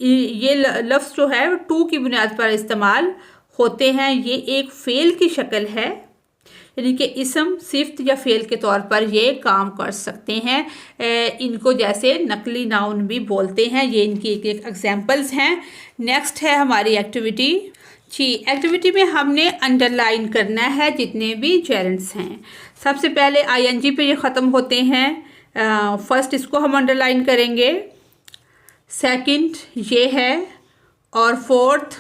ये लफ्ज़ जो है टू की बुनियाद पर इस्तेमाल होते हैं। ये एक फ़ेल की शक्ल है, यानी कि इसम सिफ्त या फ़ेल के तौर पर ये काम कर सकते हैं। इनको जैसे नकली नाउन भी बोलते हैं। ये इनकी एक एग्जांपल्स हैं। नेक्स्ट है हमारी एक्टिविटी जी। एक्टिविटी में हमने अंडरलाइन करना है जितने भी जेरेंट्स हैं। सबसे पहले ING पे ये ख़त्म होते हैं। फर्स्ट इसको हम अंडरलाइन करेंगे, सेकंड ये है और फोर्थ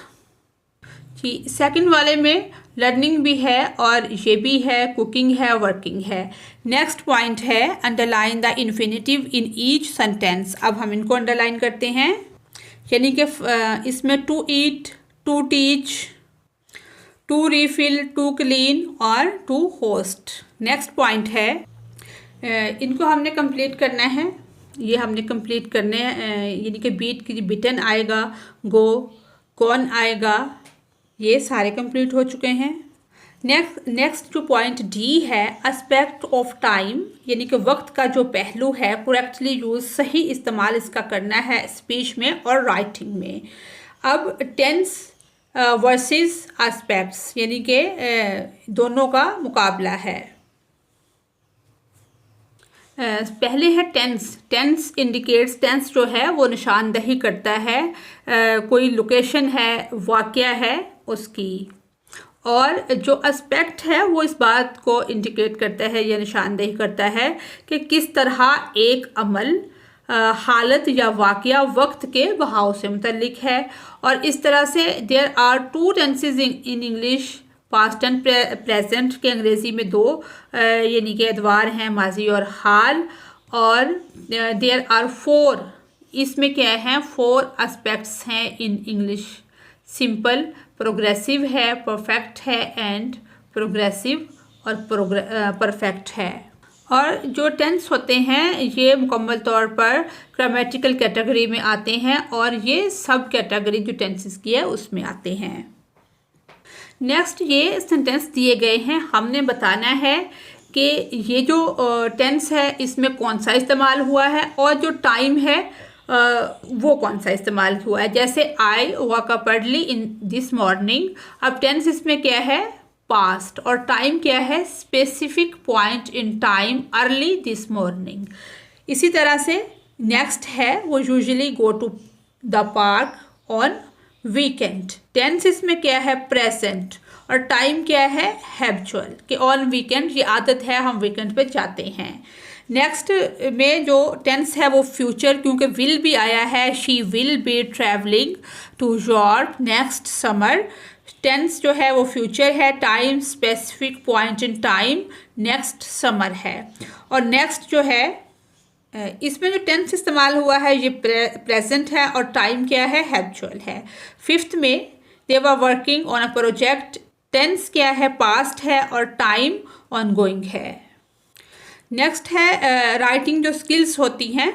जी। सेकंड वाले में लर्निंग भी है और ये भी है, कुकिंग है, वर्किंग है। नेक्स्ट पॉइंट है underline the infinitive in each sentence. अब हम इनको अंडरलाइन करते हैं, यानी कि इसमें to eat, to teach, to refill, to clean और टू होस्ट। नेक्स्ट पॉइंट है, इनको हमने कंप्लीट करना है। ये हमने कंप्लीट करने हैं, यानी कि बीट की बिटन आएगा, गो, कौन आएगा, ये सारे कंप्लीट हो चुके हैं। नेक्स्ट जो पॉइंट D है, एस्पेक्ट ऑफ टाइम, यानी कि वक्त का जो पहलू है, करेक्टली यूज़, सही इस्तेमाल इसका करना है स्पीच में और राइटिंग में। अब टेंस वर्सेस एस्पेक्ट्स, यानी कि दोनों का मुकाबला है। पहले है टेंस। टेंस इंडिकेट्स, टेंस जो है वो निशानदही करता है कोई लोकेशन है, वाक़या है उसकी। और जो एस्पेक्ट है वो इस बात को इंडिकेट करता है या निशानदही करता है कि किस तरह एक अमल, हालत या वाक़या वक्त के बहाव से मुतल्लिक है। और इस तरह से there are 2 tenses in English, past and present के अंग्रेज़ी में 2 यानी कि अदवार हैं, माजी और हाल। और देयर आर 4, इसमें क्या है, 4 एस्पेक्ट्स हैं इन इंग्लिश। सिंपल, प्रोग्रेसिव है, परफेक्ट है एंड प्रोग्रेसिव और परफेक्ट है। और जो टेंस होते हैं ये मुकम्मल तौर पर ग्रामेटिकल कैटेगरी में आते हैं और ये सब कैटेगरी जो टेंसेस की है उसमें आते हैं। नेक्स्ट ये सेंटेंस दिए गए हैं, हमने बताना है कि ये जो टेंस है इसमें कौन सा इस्तेमाल हुआ है और जो टाइम है वो कौन सा इस्तेमाल हुआ है। जैसे I woke up early in this morning, अब टेंस इसमें क्या है, पास्ट, और टाइम क्या है, specific point in time, early this morning. इसी तरह से नेक्स्ट है वो usually go to the park on weekend. Tense इसमें क्या है, प्रेजेंट, और टाइम क्या है, हैबिचुअल, कि ऑन वीकेंड, ये आदत है हम वीकेंड पे जाते हैं। नेक्स्ट में जो टेंस है वो फ्यूचर, क्योंकि विल भी आया है, she will be travelling to Europe next summer. Tense जो है वो फ्यूचर है, time specific point in time next summer है। और नेक्स्ट जो है इसमें जो टेंस इस्तेमाल हुआ है ये प्रेजेंट है और टाइम क्या है, हैबिचुअल है। फिफ्थ में they were working on a project, tense क्या है, पास्ट है और टाइम ऑनगोइंग है। नेक्स्ट है राइटिंग जो स्किल्स होती हैं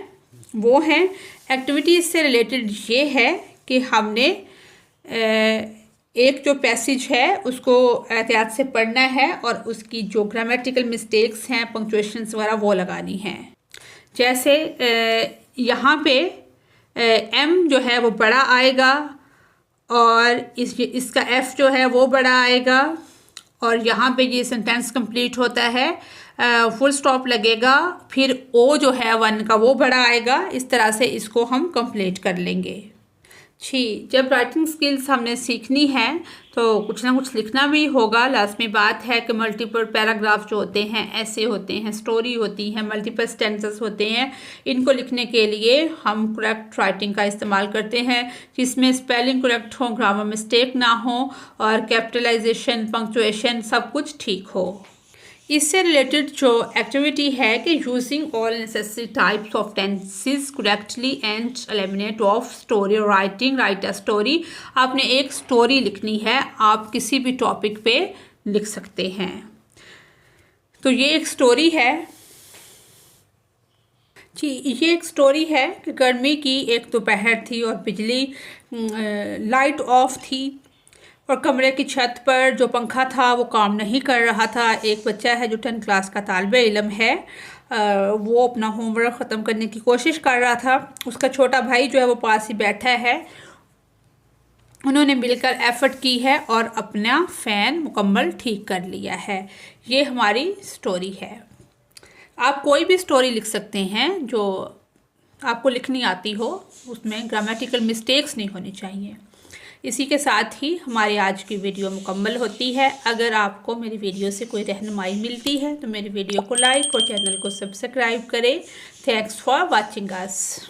वो हैं एक्टिविटीज़ से रिलेटेड। ये है कि हमने एक जो पैसेज है उसको एहतियात से पढ़ना है और उसकी जो ग्रामेटिकल मिस्टेक्स हैं, पंक्चुएशंस वगैरह वो लगानी हैं। जैसे यहाँ पे एम जो है वो बड़ा आएगा और इसका एफ जो है वो बड़ा आएगा और यहाँ पे ये सेंटेंस कंप्लीट होता है, फुल स्टॉप लगेगा, फिर ओ जो है वन का वो बड़ा आएगा। इस तरह से इसको हम कंप्लीट कर लेंगे। जी, जब राइटिंग स्किल्स हमने सीखनी है तो कुछ ना कुछ लिखना भी होगा। लाजमी बात है कि मल्टीपल पैराग्राफ जो होते हैं, ऐसे होते हैं, स्टोरी होती हैं, मल्टीपल स्टेंसेस होते हैं, इनको लिखने के लिए हम करेक्ट राइटिंग का इस्तेमाल करते हैं जिसमें स्पेलिंग करेक्ट हो, ग्रामर मिस्टेक ना हो और कैपिटलाइजेशन, पंक्चुएशन सब कुछ ठीक हो। इससे रिलेटेड जो एक्टिविटी है कि using all necessary types of tenses correctly and eliminate of story writing, right a story. आपने एक स्टोरी लिखनी है, आप किसी भी टॉपिक पे लिख सकते हैं। तो ये एक स्टोरी है जी, ये एक स्टोरी है कि गर्मी की एक दोपहर थी और बिजली लाइट ऑफ थी और कमरे की छत पर जो पंखा था वो काम नहीं कर रहा था। एक बच्चा है जो 10th क्लास का तालिबे इल्म है, वो अपना होमवर्क ख़त्म करने की कोशिश कर रहा था। उसका छोटा भाई जो है वो पास ही बैठा है। उन्होंने मिलकर एफ़र्ट की है और अपना फ़ैन मुकम्मल ठीक कर लिया है। ये हमारी स्टोरी है। आप कोई भी स्टोरी लिख सकते हैं जो आपको लिखनी आती हो, उसमें ग्रामेटिकल मिस्टेक्स नहीं होनी चाहिए। इसी के साथ ही हमारी आज की वीडियो मुकम्मल होती है। अगर आपको मेरी वीडियो से कोई रहनुमाई मिलती है तो मेरी वीडियो को लाइक और चैनल को सब्सक्राइब करें। Thanks for watching us.